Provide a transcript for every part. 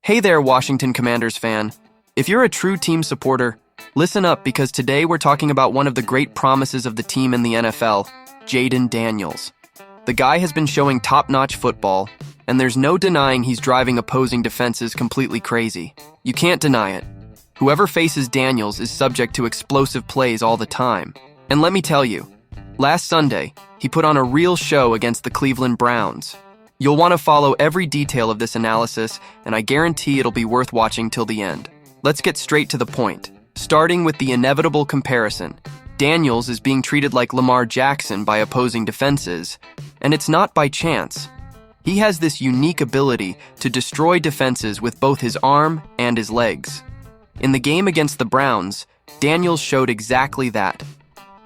Hey there, Washington Commanders fan. If you're a true team supporter, listen up because today we're talking about one of the great promises of the team in the NFL, Jayden Daniels. The guy has been showing top-notch football, and there's no denying he's driving opposing defenses completely crazy. You can't deny it. Whoever faces Daniels is subject to explosive plays all the time. And let me tell you, last Sunday, he put on a real show against the Cleveland Browns. You'll want to follow every detail of this analysis, and I guarantee it'll be worth watching till the end. Let's get straight to the point. Starting with the inevitable comparison, Daniels is being treated like Lamar Jackson by opposing defenses, and it's not by chance. He has this unique ability to destroy defenses with both his arm and his legs. In the game against the Browns, Daniels showed exactly that.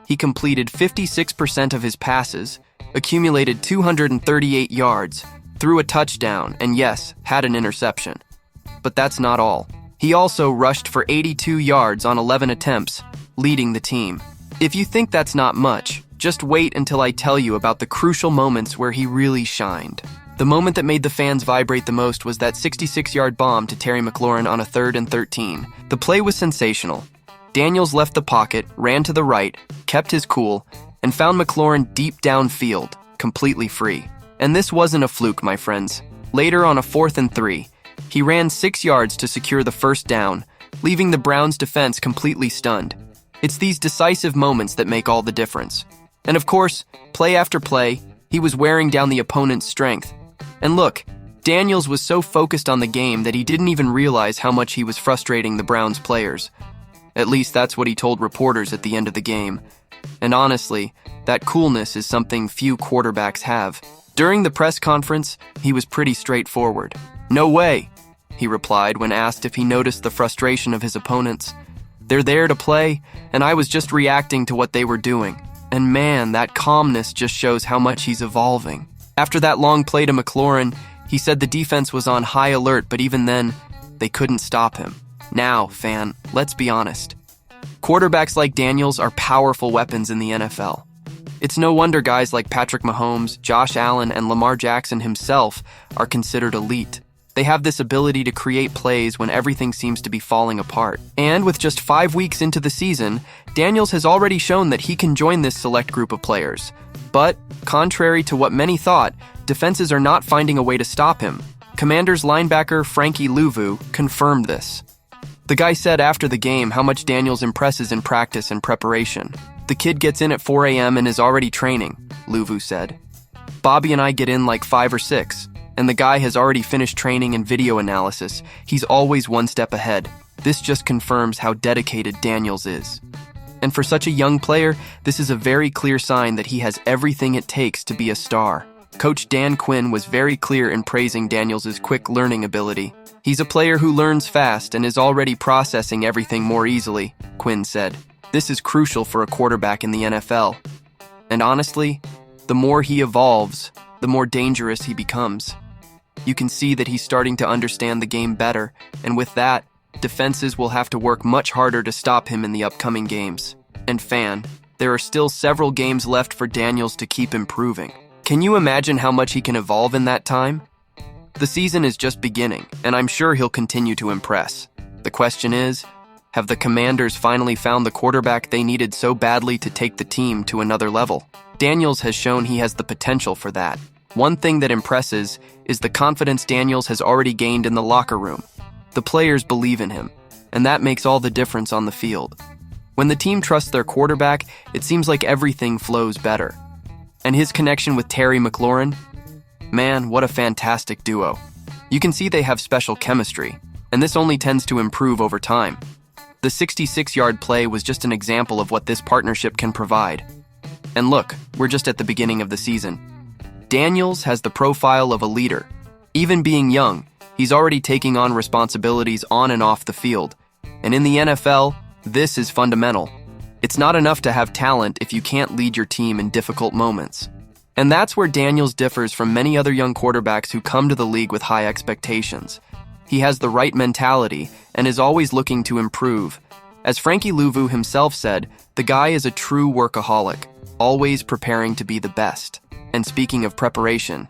He completed 56% of his passes, accumulated 238 yards, threw a touchdown, and yes, had an interception. But that's not all. He also rushed for 82 yards on 11 attempts, leading the team. If you think that's not much, just wait until I tell you about the crucial moments where he really shined. The moment that made the fans vibrate the most was that 66-yard bomb to Terry McLaurin on a 3rd and 13. The play was sensational. Daniels left the pocket, ran to the right, kept his cool, and found McLaurin deep downfield, completely free. And this wasn't a fluke, my friends. Later on a 4th and 3, he ran 6 yards to secure the first down, leaving the Browns' defense completely stunned. It's these decisive moments that make all the difference. And of course, play after play, he was wearing down the opponent's strength. And look, Daniels was so focused on the game that he didn't even realize how much he was frustrating the Browns players. At least that's what he told reporters at the end of the game. And honestly, that coolness is something few quarterbacks have. During the press conference, he was pretty straightforward. "No way," he replied when asked if he noticed the frustration of his opponents. "They're there to play, and I was just reacting to what they were doing. And man, that calmness just shows how much he's evolving." After that long play to McLaurin, he said the defense was on high alert, but even then, they couldn't stop him. Now, fan, let's be honest. Quarterbacks like Daniels are powerful weapons in the NFL. It's no wonder guys like Patrick Mahomes, Josh Allen, and Lamar Jackson himself are considered elite. They have this ability to create plays when everything seems to be falling apart. And with just 5 weeks into the season, Daniels has already shown that he can join this select group of players. But, contrary to what many thought, defenses are not finding a way to stop him. Commanders linebacker Frankie Louvu confirmed this. The guy said after the game how much Daniels impresses in practice and preparation. "The kid gets in at 4 a.m. and is already training," Louvu said. "Bobby and I get in like 5 or 6, and the guy has already finished training and video analysis. He's always one step ahead. This just confirms how dedicated Daniels is." And for such a young player, this is a very clear sign that he has everything it takes to be a star. Coach Dan Quinn was very clear in praising Daniels' quick learning ability. "He's a player who learns fast and is already processing everything more easily," Quinn said. "This is crucial for a quarterback in the NFL. And honestly, the more he evolves, the more dangerous he becomes. You can see that he's starting to understand the game better, and with that, defenses will have to work much harder to stop him in the upcoming games. And fan, there are still several games left for Daniels to keep improving. Can you imagine how much he can evolve in that time? The season is just beginning, and I'm sure he'll continue to impress. The question is, have the Commanders finally found the quarterback they needed so badly to take the team to another level? Daniels has shown he has the potential for that. One thing that impresses is the confidence Daniels has already gained in the locker room. The players believe in him, and that makes all the difference on the field. When the team trusts their quarterback, it seems like everything flows better. And his connection with Terry McLaurin? Man, what a fantastic duo. You can see they have special chemistry, and this only tends to improve over time. The 66-yard play was just an example of what this partnership can provide. And look, we're just at the beginning of the season. Daniels has the profile of a leader. Even being young, he's already taking on responsibilities on and off the field. And in the NFL, this is fundamental. It's not enough to have talent if you can't lead your team in difficult moments. And that's where Daniels differs from many other young quarterbacks who come to the league with high expectations. He has the right mentality and is always looking to improve. As Frankie Louvu himself said, the guy is a true workaholic, always preparing to be the best. And speaking of preparation,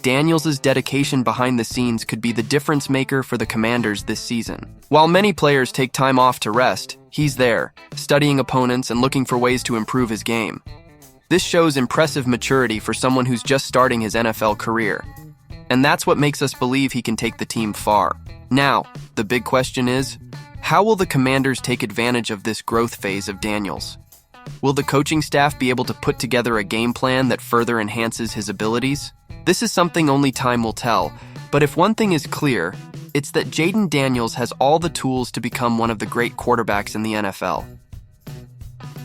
Daniels' dedication behind the scenes could be the difference maker for the Commanders this season. While many players take time off to rest, he's there, studying opponents and looking for ways to improve his game. This shows impressive maturity for someone who's just starting his NFL career. And that's what makes us believe he can take the team far. Now, the big question is, how will the Commanders take advantage of this growth phase of Daniels? Will the coaching staff be able to put together a game plan that further enhances his abilities? This is something only time will tell, but if one thing is clear, it's that Jaden Daniels has all the tools to become one of the great quarterbacks in the NFL.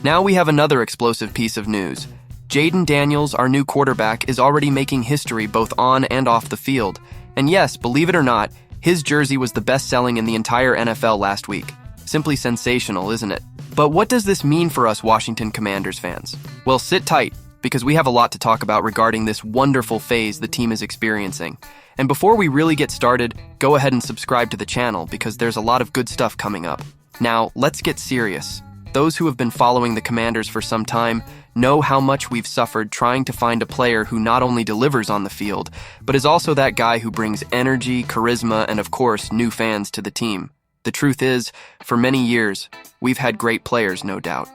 Now we have another explosive piece of news. Jaden Daniels, our new quarterback, is already making history both on and off the field. And yes, believe it or not, his jersey was the best-selling in the entire NFL last week. Simply sensational, isn't it? But what does this mean for us Washington Commanders fans? Well, sit tight, because we have a lot to talk about regarding this wonderful phase the team is experiencing. And before we really get started, go ahead and subscribe to the channel because there's a lot of good stuff coming up. Now, let's get serious. Those who have been following the Commanders for some time know how much we've suffered trying to find a player who not only delivers on the field, but is also that guy who brings energy, charisma, and of course, new fans to the team. The truth is, for many years, we've had great players, no doubt.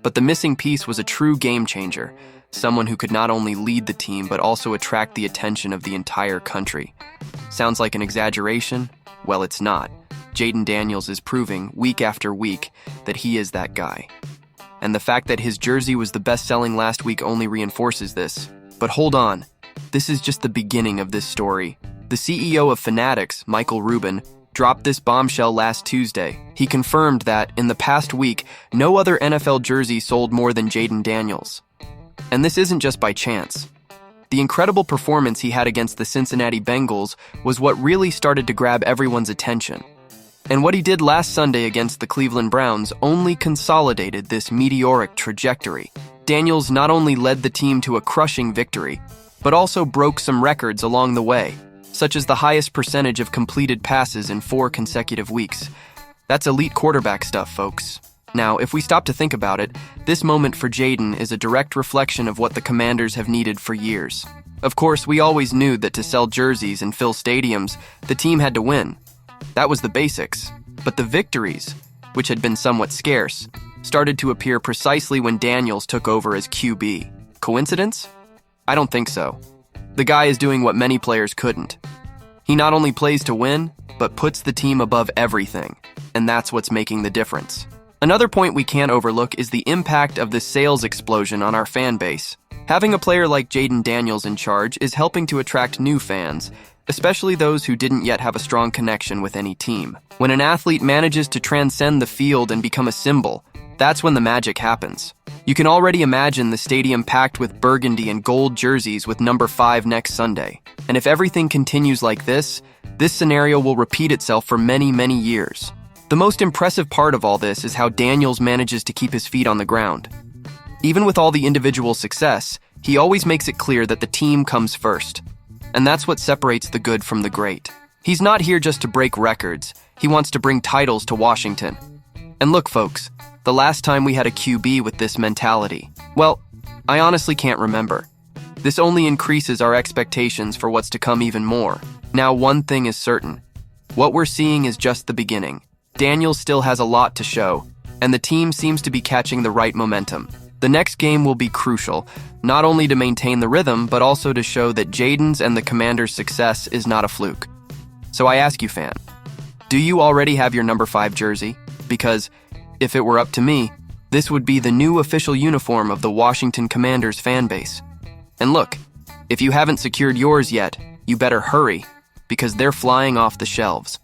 But the missing piece was a true game changer, someone who could not only lead the team, but also attract the attention of the entire country. Sounds like an exaggeration? Well, it's not. Jaden Daniels is proving, week after week, that he is that guy. And the fact that his jersey was the best-selling last week only reinforces this. But hold on, this is just the beginning of this story. The CEO of Fanatics, Michael Rubin, dropped this bombshell last Tuesday. He confirmed that, in the past week, no other NFL jersey sold more than Jaden Daniels. And this isn't just by chance. The incredible performance he had against the Cincinnati Bengals was what really started to grab everyone's attention. And what he did last Sunday against the Cleveland Browns only consolidated this meteoric trajectory. Daniels not only led the team to a crushing victory, but also broke some records along the way, such as the highest percentage of completed passes in 4 consecutive weeks. That's elite quarterback stuff, folks. Now, if we stop to think about it, this moment for Jayden is a direct reflection of what the Commanders have needed for years. Of course, we always knew that to sell jerseys and fill stadiums, the team had to win. That was the basics. But the victories, which had been somewhat scarce, started to appear precisely when Daniels took over as QB. Coincidence? I don't think so. The guy is doing what many players couldn't. He not only plays to win, but puts the team above everything. And that's what's making the difference. Another point we can't overlook is the impact of the sales explosion on our fan base. Having a player like Jaden Daniels in charge is helping to attract new fans, especially those who didn't yet have a strong connection with any team. When an athlete manages to transcend the field and become a symbol, that's when the magic happens. You can already imagine the stadium packed with burgundy and gold jerseys with number 5 next Sunday. And if everything continues like this scenario will repeat itself for many, many years. The most impressive part of all this is how Daniels manages to keep his feet on the ground. Even with all the individual success, he always makes it clear that the team comes first. And that's what separates the good from the great. He's not here just to break records. He wants to bring titles to Washington. And look, folks, the last time we had a QB with this mentality, well, I honestly can't remember. This only increases our expectations for what's to come even more. Now, one thing is certain. What we're seeing is just the beginning. Daniels still has a lot to show, and the team seems to be catching the right momentum. The next game will be crucial, not only to maintain the rhythm, but also to show that Jaden's and the Commanders' success is not a fluke. So I ask you, fan, do you already have your number 5 jersey? Because if it were up to me, this would be the new official uniform of the Washington Commanders fan base. And look, if you haven't secured yours yet, you better hurry, because they're flying off the shelves.